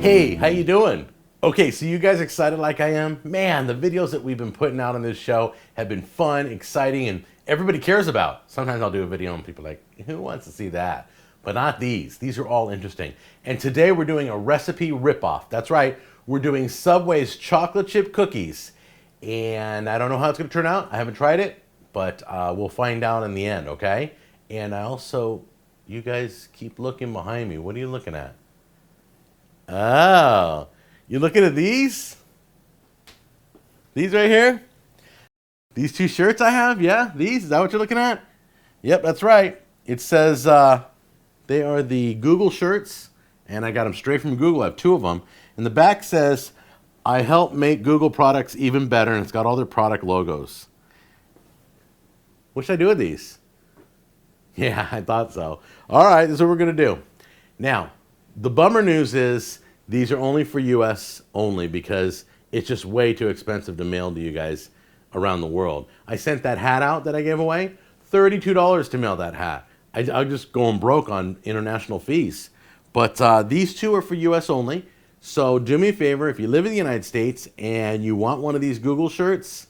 Hey, how you doing? Okay, so you guys excited like I am? Man, the videos that we've been putting out on this show have been fun, exciting, and everybody cares about. Sometimes I'll do a video and people are like, who wants to see that? But not these. These are all interesting. And today we're doing a recipe ripoff. That's right, we're doing Subway's chocolate chip cookies. And I don't know how it's gonna turn out. I haven't tried it, but we'll find out in the end, okay? And I also, you guys keep looking behind me. What are you looking at? Oh, you looking at these? These right here? These two shirts I have? Yeah, these? Is that what you're looking at? Yep, that's right. It says they are the Google shirts, and I got them straight from Google. I have two of them. And the back says, I help make Google products even better, and it's got all their product logos. What should I do with these? Yeah, I thought so. All right, this is what we're going to do. Now, the bummer news is these are only for US only because it's just way too expensive to mail to you guys around the world. I sent that hat out that I gave away, $32 to mail that hat. I'm just going broke on international fees. But these two are for US only. So do me a favor, if you live in the United States and you want one of these Google shirts,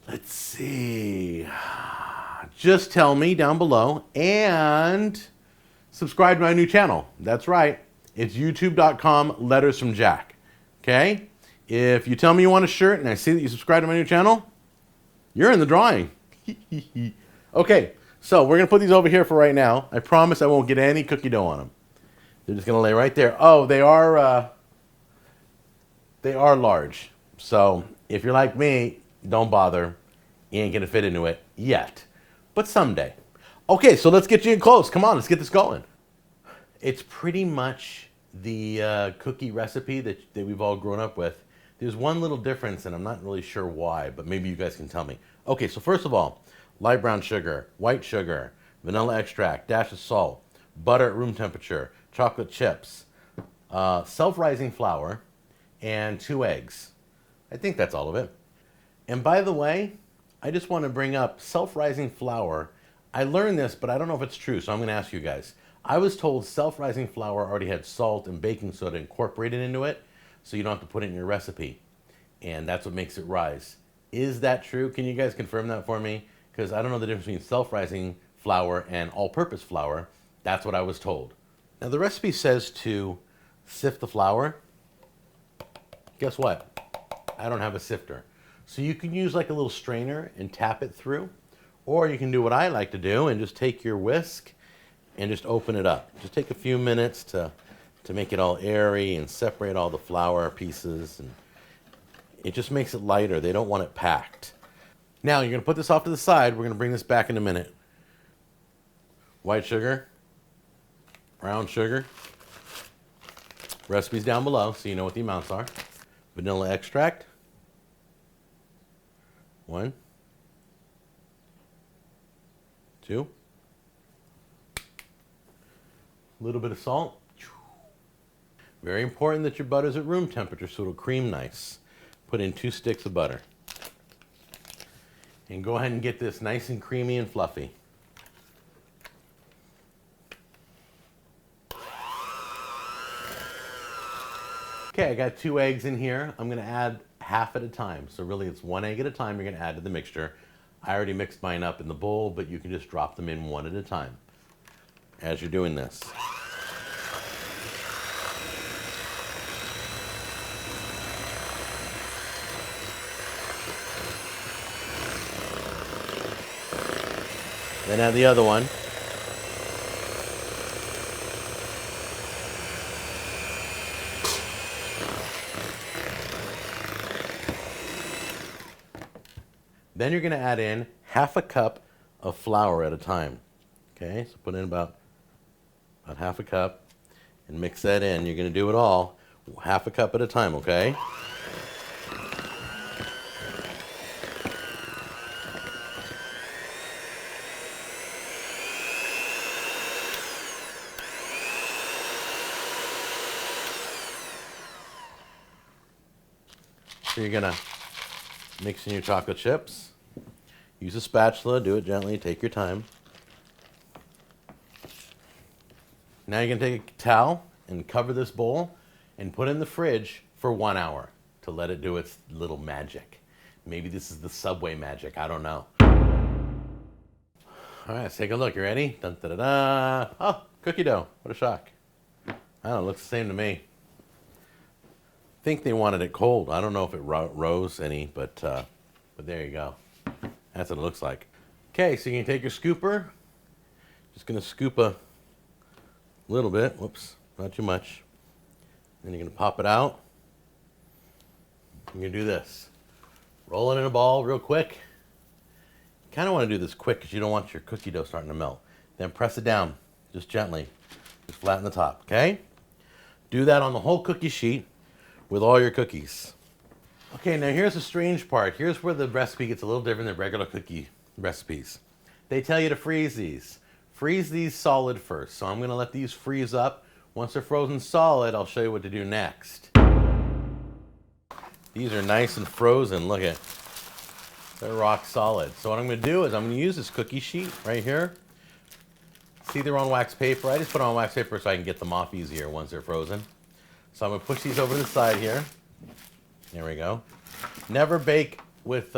let's see, just tell me down below and subscribe to my new channel. That's right. It's youtube.com letters from Jack. Okay? If you tell me you want a shirt and I see that you subscribe to my new channel, you're in the drawing. Okay, so we're going to put these over here for right now. I promise I won't get any cookie dough on them. They're just going to lay right there. Oh, they are large. So if you're like me, don't bother. You ain't going to fit into it yet. But someday. Okay, so let's get you in close. Come on, let's get this going. It's pretty much the cookie recipe that we've all grown up with. There's one little difference, and I'm not really sure why, but maybe you guys can tell me. Okay, so first of all, light brown sugar, white sugar, vanilla extract, dash of salt, butter at room temperature, chocolate chips, self-rising flour, and 2 eggs. I think that's all of it. And by the way, I just want to bring up self-rising flour. I learned this, but I don't know if it's true, so I'm going to ask you guys. I was told self-rising flour already had salt and baking soda incorporated into it, so you don't have to put it in your recipe. And that's what makes it rise. Is that true? Can you guys confirm that for me? Because I don't know the difference between self-rising flour and all-purpose flour. That's what I was told. Now the recipe says to sift the flour. Guess what? I don't have a sifter. So you can use like a little strainer and tap it through. Or you can do what I like to do and just take your whisk and just open it up. Just take a few minutes to make it all airy and separate all the flour pieces. And it just makes it lighter. They don't want it packed. Now you're going to put this off to the side. We're going to bring this back in a minute. White sugar, brown sugar. Recipes down below so you know what the amounts are. Vanilla extract. 1, 2. A little bit of salt. Very important that your butter's at room temperature so it'll cream nice. Put in 2 sticks of butter. And go ahead and get this nice and creamy and fluffy. Okay, I got 2 eggs in here. I'm going to add half at a time. So really it's 1 egg at a time you're going to add to the mixture. I already mixed mine up in the bowl, but you can just drop them in 1 at a time as you're doing this. Then add the other one. Then you're going to add in half a cup of flour at a time. Okay, so put in about half a cup and mix that in. You're going to do it all half a cup at a time, okay? So you're going to mix in your chocolate chips. Use a spatula, do it gently, take your time. Now you're going to take a towel and cover this bowl. and put it in the fridge for 1 hour to let it do its little magic. Maybe this is the Subway magic, I don't know. All right, let's take a look. You ready? Dun, da, da, da. Oh, cookie dough. What a shock. I don't know, it looks the same to me. I think they wanted it cold. I don't know if it rose any, but there you go. That's what it looks like. Okay, so you can take your scooper. Just gonna scoop a little bit. Whoops, not too much. Then you're gonna pop it out. You're gonna do this. Roll it in a ball real quick. You kind of want to do this quick because you don't want your cookie dough starting to melt. Then press it down, just gently. Just flatten the top, okay? Do that on the whole cookie sheet with all your cookies. Okay, now here's the strange part. Here's where the recipe gets a little different than regular cookie recipes. They tell you to freeze these. Freeze these solid first. So I'm gonna let these freeze up. Once they're frozen solid, I'll show you what to do next. These are nice and frozen, look at. They're rock solid. So what I'm gonna do is I'm gonna use this cookie sheet right here. See, they're on wax paper. I just put it on wax paper so I can get them off easier once they're frozen. So I'm gonna push these over to the side here. There we go. Never bake with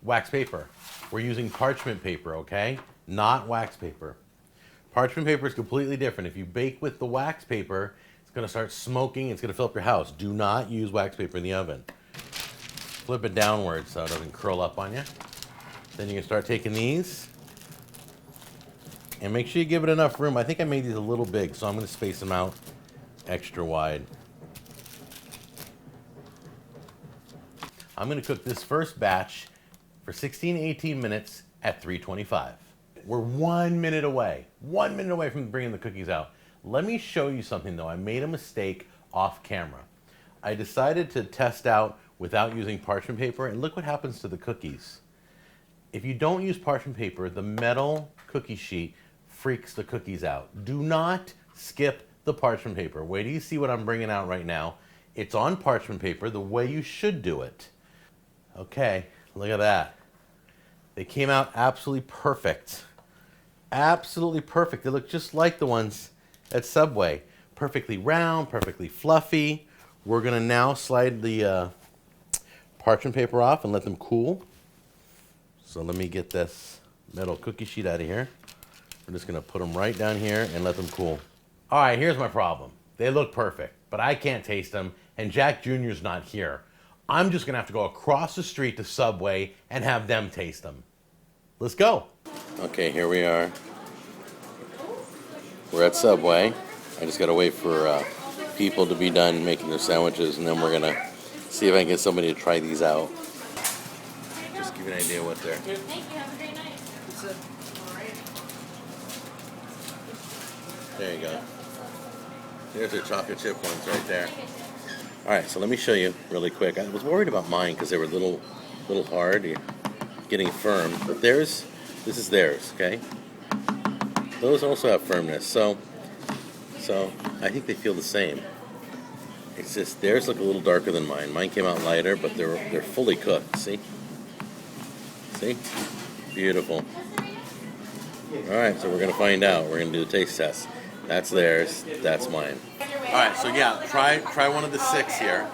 wax paper. We're using parchment paper, okay? Not wax paper. Parchment paper is completely different. If you bake with the wax paper, it's gonna start smoking, it's gonna fill up your house. Do not use wax paper in the oven. Flip it downwards so it doesn't curl up on you. Then you can start taking these. And make sure you give it enough room. I think I made these a little big, so I'm gonna space them out extra wide. I'm gonna cook this first batch for 16 to 18 minutes at 325. We're 1 minute away. 1 minute away from bringing the cookies out. Let me show you something though. I made a mistake off camera. I decided to test out without using parchment paper, and look what happens to the cookies. If you don't use parchment paper, the metal cookie sheet freaks the cookies out. Do not skip the parchment paper. Wait till you see what I'm bringing out right now. It's on parchment paper the way you should do it. Okay, look at that. They came out absolutely perfect. Absolutely perfect. They look just like the ones at Subway. Perfectly round, perfectly fluffy. We're gonna now slide the parchment paper off and let them cool. So let me get this metal cookie sheet out of here. We're just gonna put them right down here and let them cool. All right, here's my problem. They look perfect, but I can't taste them, and Jack Jr.'s not here. I'm just gonna have to go across the street to Subway and have them taste them. Let's go. Okay, here we are. We're at Subway. I just gotta wait for people to be done making their sandwiches, and then we're gonna see if I can get somebody to try these out. Just give you an idea what they're. Thank you. Have a great night. There you go. There's their chocolate chip ones right there. All right, so let me show you really quick. I was worried about mine because they were a little hard, getting firm. But this is theirs, okay? Those also have firmness, so I think they feel the same. It's just theirs look a little darker than mine. Mine came out lighter, but they're fully cooked. See? See? Beautiful. All right, so we're gonna find out. We're gonna do the taste test. That's theirs. That's mine. All right, so yeah, try one of the 6 here.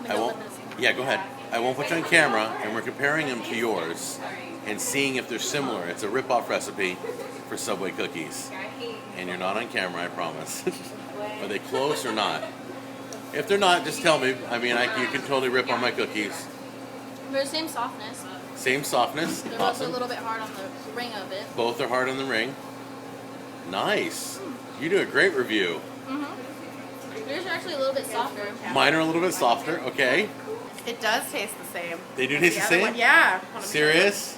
I won't. Yeah, go ahead. I won't put you on camera, and we're comparing them to yours and seeing if they're similar. It's a rip-off recipe for Subway cookies, and you're not on camera, I promise. Are they close or not? If they're not, just tell me. I mean, you can totally rip on my cookies. They're the same softness. Same softness. They're Awesome. both a little bit hard on the ring of it. Both are hard on the ring. Nice. You do a great review. Yours are actually a little bit softer. Mine are a little bit softer. Okay. It does taste the same. They do taste the same? One, yeah. Serious?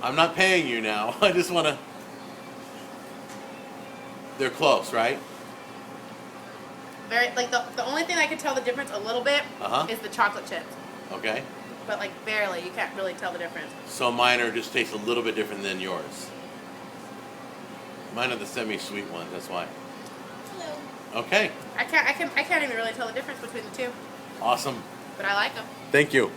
I'm not paying you now. I just want to... They're close, right? Very, like the only thing I could tell the difference a little bit is the chocolate chips. Okay. But like barely, you can't really tell the difference. So mine are just taste a little bit different than yours. Mine are the semi-sweet ones, that's why. Hello. Okay. I can't even really tell the difference between the two. Awesome. But I like them. Thank you.